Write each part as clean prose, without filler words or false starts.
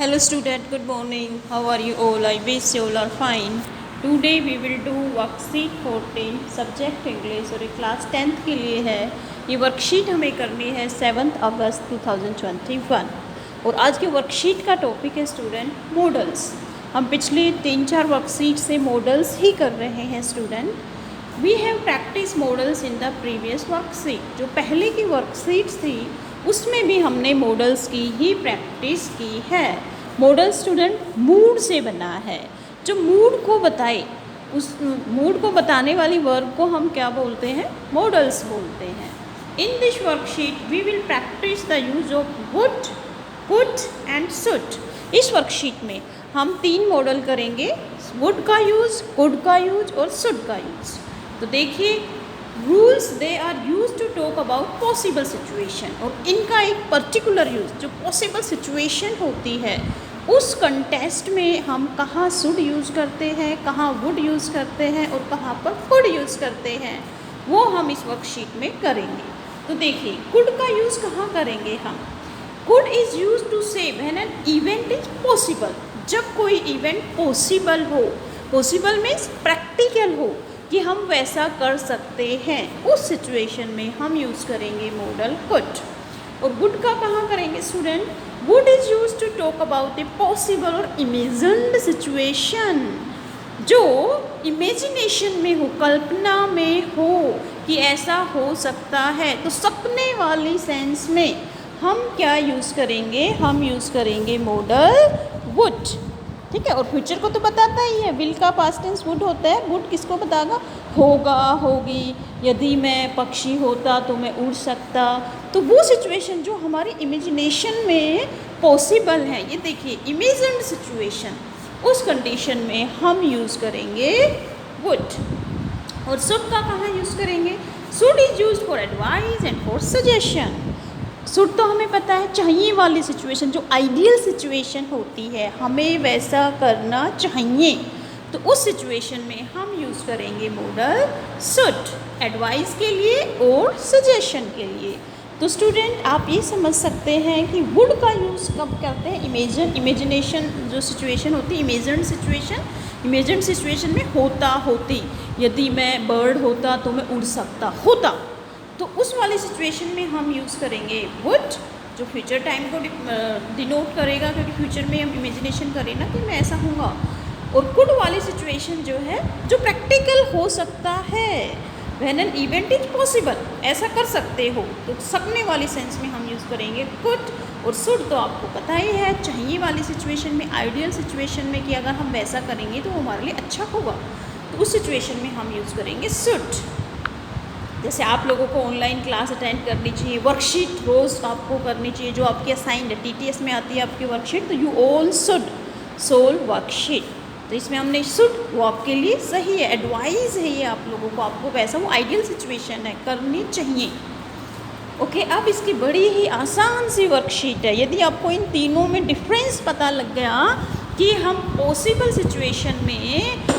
Hello student, good morning. How are you all? I wish you all are fine. Today we will do worksheet 14 subject English और class 10th के लिए है। ये worksheet हमें करनी है 7 अगस्त 2021 और आज के वर्कशीट का टॉपिक है स्टूडेंट मॉडल्स। हम पिछले 3-4 वर्कशीट से मॉडल्स ही कर रहे हैं student. We have practice models in the previous worksheet. जो पहले की वर्कशीट्स थी उसमें भी हमने मॉडल्स की ही प्रैक्टिस की है। मॉडल स्टूडेंट मूड से बना है, जो मूड को बताए, उस मूड को बताने वाली वर्ब को हम क्या बोलते हैं? मॉडल्स बोलते हैं। In this worksheet we will practice the use of would, could and should. इस वर्कशीट में हम 3 मॉडल करेंगे, वुड का यूज़, कुड का यूज और शुड का यूज़। तो देखिए, rules they are use to talk about possible situation, और इनका एक पर्टिकुलर यूज़ जो पॉसिबल सिचुएशन होती है उस कंटेस्ट में हम कहाँ शुड यूज़ करते हैं, कहाँ वुड यूज़ करते हैं और कहाँ पर कुड यूज़ करते हैं, वो हम इस वर्कशीट में करेंगे। तो देखिए, कुड का यूज़ कहाँ करेंगे हम? कुड इज़ यूज टू से when an event is possible. जब कोई इवेंट पॉसिबल हो, पॉसिबल मीन्स प्रैक्टिकल हो कि हम वैसा कर सकते हैं, उस सिचुएशन में हम यूज़ करेंगे मॉडल कुड। और वुड का कहाँ करेंगे student? Would is use to talk about a possible और इमेजिन्ड सिचुएशन, जो इमेजिनेशन में हो, कल्पना में हो कि ऐसा हो सकता है। तो सपने वाली सेंस में हम क्या यूज़ करेंगे? हम यूज़ करेंगे मॉडल वुड। ठीक है, और फ्यूचर को तो बताता ही है, विल का पास्ट टेंस वुड होता है। वुड किसको बताएगा? होगा, होगी, यदि मैं पक्षी होता तो मैं उड़ सकता। तो वो सिचुएशन जो हमारी इमेजिनेशन में पॉसिबल है, ये देखिए इमेजिन्ड सिचुएशन, उस कंडीशन में हम यूज़ करेंगे वुड। और शुड का कहाँ यूज़ करेंगे? Should is use for advice and for suggestion. Should तो हमें पता है, चाहिए वाली सिचुएशन, जो आइडियल सिचुएशन होती है, हमें वैसा करना चाहिए, तो उस सिचुएशन में हम यूज़ करेंगे मॉडल शुड, एडवाइस के लिए और सजेशन के लिए। तो स्टूडेंट आप ये समझ सकते हैं कि वुड का यूज़ कब करते हैं? इमेजिनेशन जो सिचुएशन होती है, इमेजिन सिचुएशन में होता, होती, यदि मैं बर्ड होता तो मैं उड़ सकता, होता, तो उस वाली सिचुएशन में हम यूज़ करेंगे वुड, जो फ्यूचर टाइम को डिनोट करेगा, क्योंकि फ्यूचर में हम इमेजिनेशन करें ना कि मैं ऐसा हूँगा। और कुड वाली सिचुएशन जो है, जो प्रैक्टिकल हो सकता है, when an event is possible, ऐसा कर सकते हो, तो सपने वाली सेंस में हम यूज़ करेंगे कुड। और शुड तो आपको पता ही है, चाहिए वाली सिचुएशन में, आइडियल सिचुएशन में कि अगर हम वैसा करेंगे तो वो हमारे लिए अच्छा होगा, तो उस सिचुएशन में हम यूज़ करेंगे शुड। जैसे आप लोगों को ऑनलाइन क्लास अटेंड करनी चाहिए, वर्कशीट रोज़ आपको करनी चाहिए जो आपकी असाइंड है, टीटीएस में आती है आपकी वर्कशीट, तो you all should solve worksheet. तो इसमें हमने शुड, वो आपके लिए सही है, एडवाइस है ये आप लोगों को, आपको वैसा वो आइडियल सिचुएशन है, करनी चाहिए। ओके, अब इसकी बड़ी ही आसान सी वर्कशीट है। यदि आपको इन तीनों में डिफरेंस पता लग गया कि हम पॉसिबल सिचुएशन में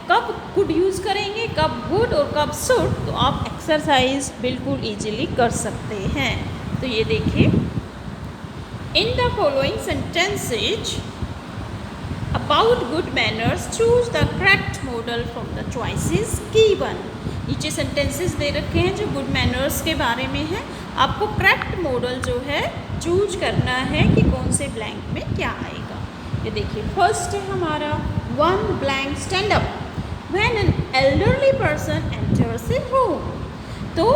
कब कुड यूज़ करेंगे, कब वुड और कब शुड, तो आप एक्सरसाइज बिल्कुल इजीली कर सकते हैं। तो ये देखिए, in the following sentences about good manners choose the correct model from the choices given. नीचे सेंटेंसेस दे रखे हैं जो गुड मैनर्स के बारे में है, आपको करेक्ट मॉडल जो है चूज करना है कि कौन से ब्लैंक में क्या आएगा। ये देखिए, फर्स्ट है हमारा one blank stand up when an elderly person enters A room. तो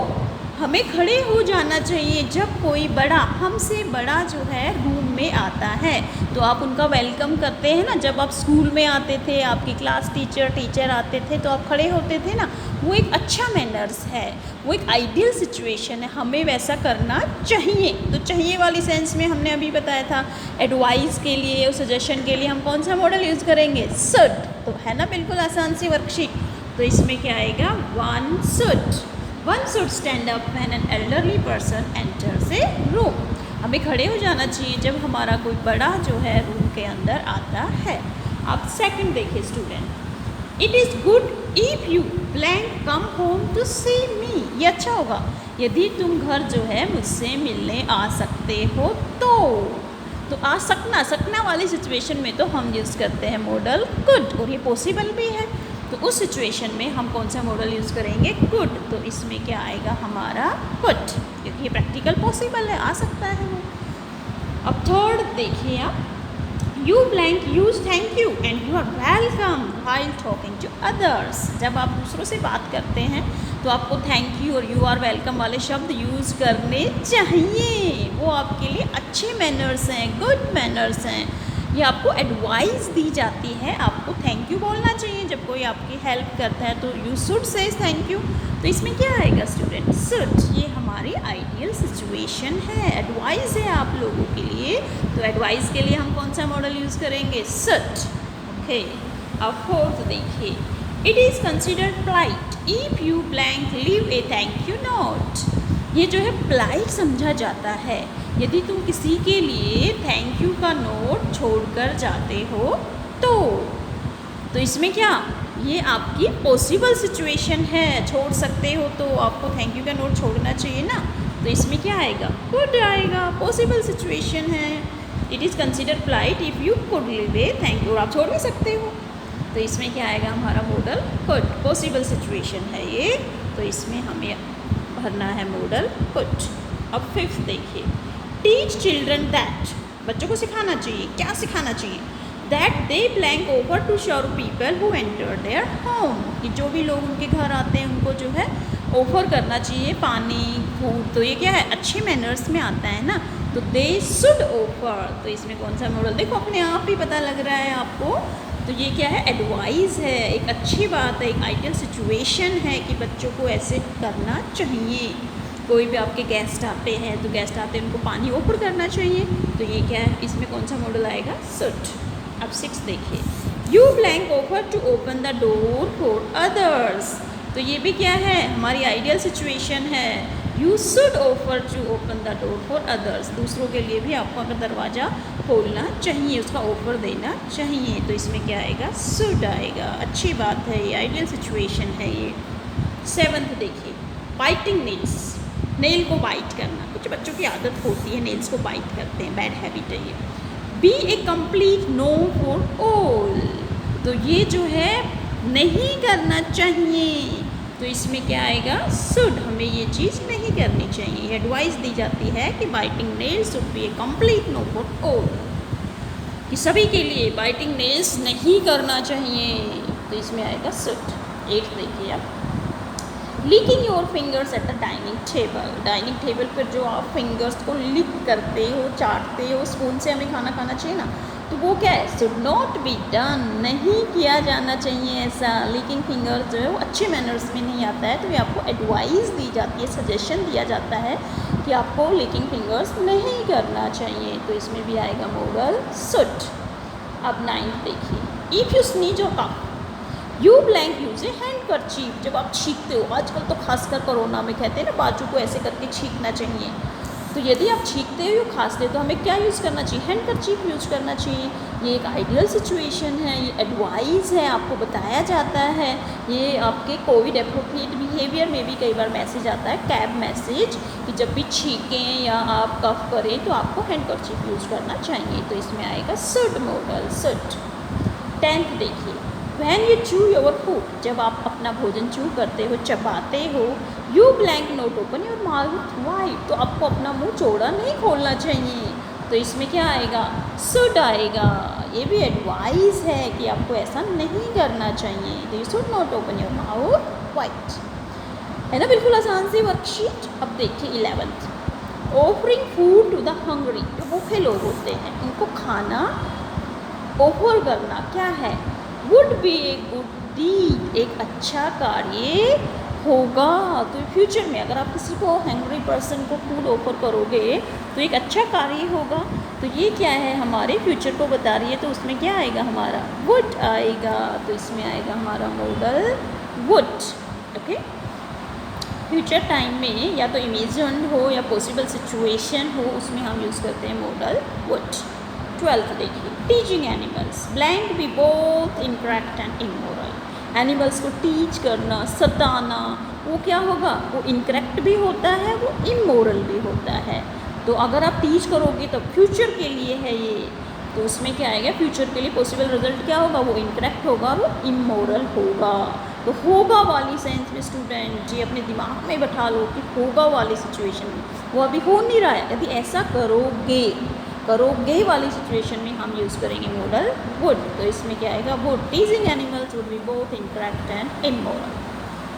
हमें खड़े हो जाना चाहिए जब कोई बड़ा, हमसे बड़ा जो है रूम में आता है, तो आप उनका वेलकम करते हैं ना। जब आप स्कूल में आते थे, आपकी क्लास टीचर आते थे तो आप खड़े होते थे ना, वो एक अच्छा मैनर्स है, वो एक आइडियल सिचुएशन है, हमें वैसा करना चाहिए। तो चाहिए वाली सेंस में हमने अभी बताया था, एडवाइस के लिए और सजेशन के लिए हम कौन सा मॉडल यूज़ करेंगे? शुड। तो है ना बिल्कुल आसान सी वर्कशीट। तो इसमें क्या आएगा? One should stand up when an elderly person enters A room. हमें खड़े हो जाना चाहिए जब हमारा कोई बड़ा जो है रूम के अंदर आता है। अब सेकंड देखिए student, it is good if you blank come home to see me. ये अच्छा होगा यदि तुम घर जो है मुझसे मिलने आ सकते हो तो। तो आ सकना, सकना वाली सिचुएशन में तो हम यूज़ करते हैं मॉडल कुड, और ये पॉसिबल भी है, तो उस सिचुएशन में हम कौन सा मॉडल यूज़ करेंगे, कुड। तो इसमें क्या आएगा हमारा कुड, क्योंकि ये प्रैक्टिकल पॉसिबल है, आ सकता है वो। अब थर्ड देखिए आप, you blank use thank you and you are welcome while talking to others. जब आप दूसरों से बात करते हैं तो आपको थैंक यू और यू आर वेलकम वाले शब्द यूज़ करने चाहिए, वो आपके लिए अच्छे मैनर्स हैं, गुड मैनर्स हैं। ये आपको एडवाइस दी जाती है, आपको थैंक यू बोलना चाहिए जब कोई आपकी हेल्प करता है, तो you should say thank you. तो इसमें क्या आएगा स्टूडेंट, शुड। ये हमारी आइडियल सिचुएशन है, एडवाइस है आप लोगों के लिए, तो एडवाइस के लिए हम कौन सा मॉडल यूज़ करेंगे, शुड। ओके, अब फोर्थ देखिए, it is considered polite if you blank leave A thank you note. ये जो है पोलाइट समझा जाता है यदि तुम किसी के लिए थैंक यू का नोट छोड़कर जाते हो तो इसमें क्या, ये आपकी पॉसिबल सिचुएशन है, छोड़ सकते हो तो आपको थैंक यू का नोट छोड़ना चाहिए ना, तो इसमें क्या आएगा, कुड आएगा, पॉसिबल सिचुएशन है। It is consider polite if you could live A thank you, और आप छोड़ भी सकते हो, तो इसमें क्या आएगा हमारा मॉडल कुड, पॉसिबल सिचुएशन है ये, तो इसमें हमें भरना है मॉडल कुड। अब फिफ्थ देखिए, टीच चिल्ड्रन दैट, बच्चों को सिखाना चाहिए, क्या सिखाना चाहिए, that they blank over to shore people who enter their home, कि जो भी लोग उनके घर आते हैं उनको जो है ऑफर करना चाहिए पानी, फूड, तो ये क्या है अच्छे मैनर्स में आता है ना, तो दे शुड ऑफर, तो इसमें कौन सा मॉडल, देखो अपने आप ही पता लग रहा है आपको, तो ये क्या है, एडवाइस है, एक अच्छी बात है, एक आइडियल सिचुएशन है कि बच्चों को ऐसे करना चाहिए। कोई भी आपके गेस्ट आते हैं तो गेस्ट आते हैं उनको पानी ऑफर करना चाहिए, तो ये क्या है, इसमें कौन सा मॉडल आएगा, शुड। अब 6 देखिए, you blank offer to open the door for others, तो ये भी क्या है, हमारी आइडियल सिचुएशन है, you should offer to open the door for others, दूसरों के लिए भी आपको अगर दरवाज़ा खोलना चाहिए, उसका ऑफर देना चाहिए, तो इसमें क्या आएगा, शुड आएगा, अच्छी बात है, ये आइडियल सिचुएशन है ये। 7th देखिए, बाइटिंग नेल्स, नेल को बाइट करना, कुछ बच्चों की आदत होती है नेल्स को बाइट करते हैं, बैड हैबिट है ये। Be a complete no for all, तो ये जो है नहीं करना चाहिए, तो इसमें क्या आएगा, शुड, हमें ये चीज़ नहीं करनी चाहिए, एडवाइस दी जाती है कि biting nails should be a complete no for all, कि सभी के लिए बाइटिंग नेल्स नहीं करना चाहिए, तो इसमें आएगा शुड। 8 देखिए आप, leaking your fingers at the dining table, dining table पर जो आप फिंगर्स को लिक करते हो, चाटते हो, स्पून से हमें खाना खाना चाहिए ना, तो वो क्या है, शुड नॉट बी डन, नहीं किया जाना चाहिए ऐसा, लीकिंग फिंगर्स जो है वो अच्छे मैनर्स में नहीं आता है, तो ये आपको एडवाइस दी जाती है, सजेशन दिया जाता है कि आपको लीकिंग फिंगर्स नहीं करना चाहिए, तो इसमें भी आएगा मॉडल शुड। अब 9th देखिए, इफ़ यू स्नीज और cough, you blank use a handkerchief, जब आप छींकते हो, आजकल तो खासकर कोरोना में कहते हैं ना बाजू को ऐसे करके छींकना चाहिए, तो यदि आप छींकते हो या खांसते हो तो हमें क्या यूज़ करना चाहिए, हैंडकरचीफ यूज करना चाहिए, ये एक आइडियल सिचुएशन है, ये एडवाइस है, आपको बताया जाता है, ये आपके कोविड एप्रोप्रिएट बिहेवियर में भी कई बार मैसेज आता है, कैब मैसेज, कि जब भी छींकें या आप कफ करें तो आपको हैंडकरचीफ यूज करना चाहिए, तो इसमें आएगा शुड मॉडल, शुड। 10th देखिए, वैन यू चू योर फूड, जब आप अपना भोजन चू करते हो, चबाते हो, you blank note open your mouth wide, तो आपको अपना मुंह चौड़ा नहीं खोलना चाहिए, तो इसमें क्या आएगा, शुड आएगा, ये भी एडवाइस है कि आपको ऐसा नहीं करना चाहिए, तो you should not open your mouth wide, है ना, बिल्कुल आसान सी वर्कशीट। अब देखिए 11th, offering food to the hungry, जो भूखे लोग होते हैं उनको खाना ऑफर करना क्या है, would be a good deed, एक अच्छा कार्य होगा, तो फ्यूचर में अगर आप किसी को हैंग्री पर्सन को फूड ऑफर करोगे तो एक अच्छा कार्य होगा, तो ये क्या है, हमारे फ्यूचर को बता रही है, तो उसमें क्या आएगा हमारा, वुड आएगा, तो इसमें आएगा हमारा model would. Okay, future time में या तो इमेजिन्ड हो या पॉसिबल सिचुएशन हो, उसमें हम यूज़ करते हैं मॉडल वुड। 12th देखिए, teaching animals, blank be both incorrect and immoral, animals को टीच करना, सताना, वो क्या होगा, वो इनकरेक्ट भी होता है, वो इमोरल भी होता है, तो अगर आप टीच करोगे तो फ्यूचर के लिए है ये, तो उसमें क्या आएगा, फ्यूचर के लिए पॉसिबल रिजल्ट क्या होगा, वो इनकरेक्ट होगा, वो इमोरल होगा। तो होगा वाली सेंस में स्टूडेंट जी अपने दिमाग में बैठा लो कि होगा वाली सिचुएशन में, वो अभी हो नहीं रहा है, यदि ऐसा करोगे वाली सिचुएशन में हम यूज़ करेंगे मॉडल वुड। तो इसमें क्या आएगा, would. Teasing animals would be both incorrect and immoral.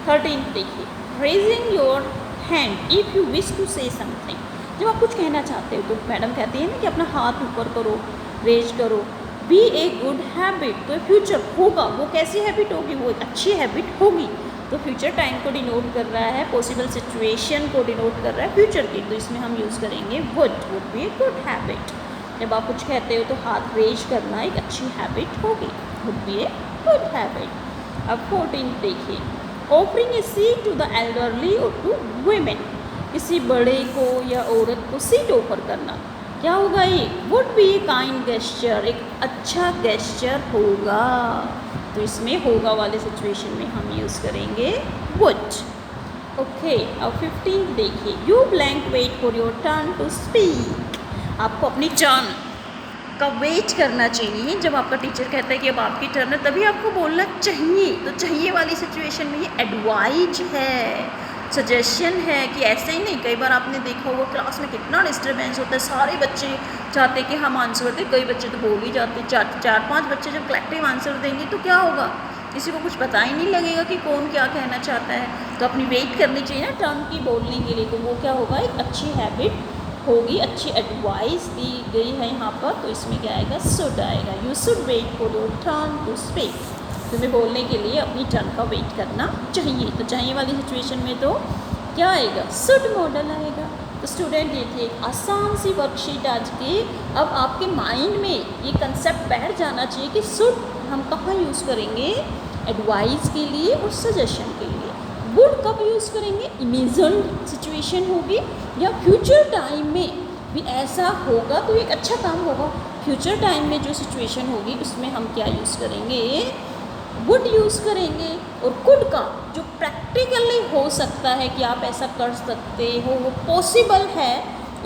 13 देखिए, raising your hand if you wish to say something. जब आप कुछ कहना चाहते हो तो मैडम कहती है ना कि अपना हाथ ऊपर करो, रेज करो। बी ए गुड हैबिट, तो फ्यूचर होगा, वो कैसी हैबिट होगी, वो एक अच्छी हैबिट होगी। तो फ्यूचर टाइम को डिनोट कर रहा है, पॉसिबल सिचुएशन को डिनोट कर रहा है फ्यूचर की, तो इसमें हम यूज़ करेंगे would be a good habit. जब आप कुछ कहते हो तो हाथ रेज करना एक अच्छी हैबिट होगी, would be a good habit. अब 14 देखिए, offering a seat to the elderly और टू वुमेन, किसी बड़े को या औरत को सीट ऑफर करना, क्या होगा ये, would be a kind gesture, एक अच्छा गेस्चर होगा। तो इसमें होगा वाले सिचुएशन में हम यूज़ करेंगे वुड। ओके, अब 15 देखिए, you blank wait for your turn to speak. आपको अपनी टर्न का वेट करना चाहिए, जब आपका टीचर कहता है कि अब आपकी टर्न है तभी आपको बोलना चाहिए। तो चाहिए वाली सिचुएशन में ये एडवाइज है, सजेशन है कि ऐसे ही नहीं। कई बार आपने देखा होगा क्लास में कितना डिस्टर्बेंस होता है, सारे बच्चे चाहते कि हम आंसर दें, कई बच्चे तो बोल ही जाते, चार पांच बच्चे जब कलेक्टिव आंसर देंगे तो क्या होगा, किसी को कुछ पता ही नहीं लगेगा कि कौन क्या कहना चाहता है। तो अपनी वेट करनी चाहिए ना टर्न की बोलने के लिए, तो वो क्या होगा, एक अच्छी हैबिट होगी, अच्छी एडवाइस दी गई है यहाँ पर। तो इसमें क्या आएगा, शुड आएगा, you should wait for your turn to speak. तुम्हें बोलने के लिए अपनी टर्न का वेट करना चाहिए। तो चाहिए वाली सिचुएशन में तो क्या आएगा, शुड मॉडल आएगा। तो स्टूडेंट ये थी एक आसान सी वर्कशीट आज की। अब आपके माइंड में ये कंसेप्ट बैठ जाना चाहिए कि शुड हम कहाँ यूज़ करेंगे, एडवाइस के लिए और सजेशन के लिए। वुड कब यूज़ करेंगे, इमेजिन्ड सिचुएशन होगी या फ्यूचर टाइम में भी ऐसा होगा तो एक अच्छा काम होगा। फ्यूचर टाइम में जो सिचुएशन होगी उसमें हम क्या यूज़ करेंगे, वुड यूज़ करेंगे। और कुड का जो प्रैक्टिकली हो सकता है कि आप ऐसा कर सकते हो, वो पॉसिबल है,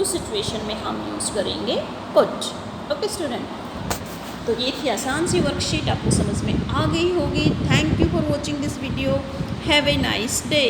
उस सिचुएशन में हम यूज़ करेंगे कुड। ओके स्टूडेंट, तो ये थी आसान सी वर्कशीट, आपको समझ में आ गई होगी। Thank you for watching this video, have a nice day.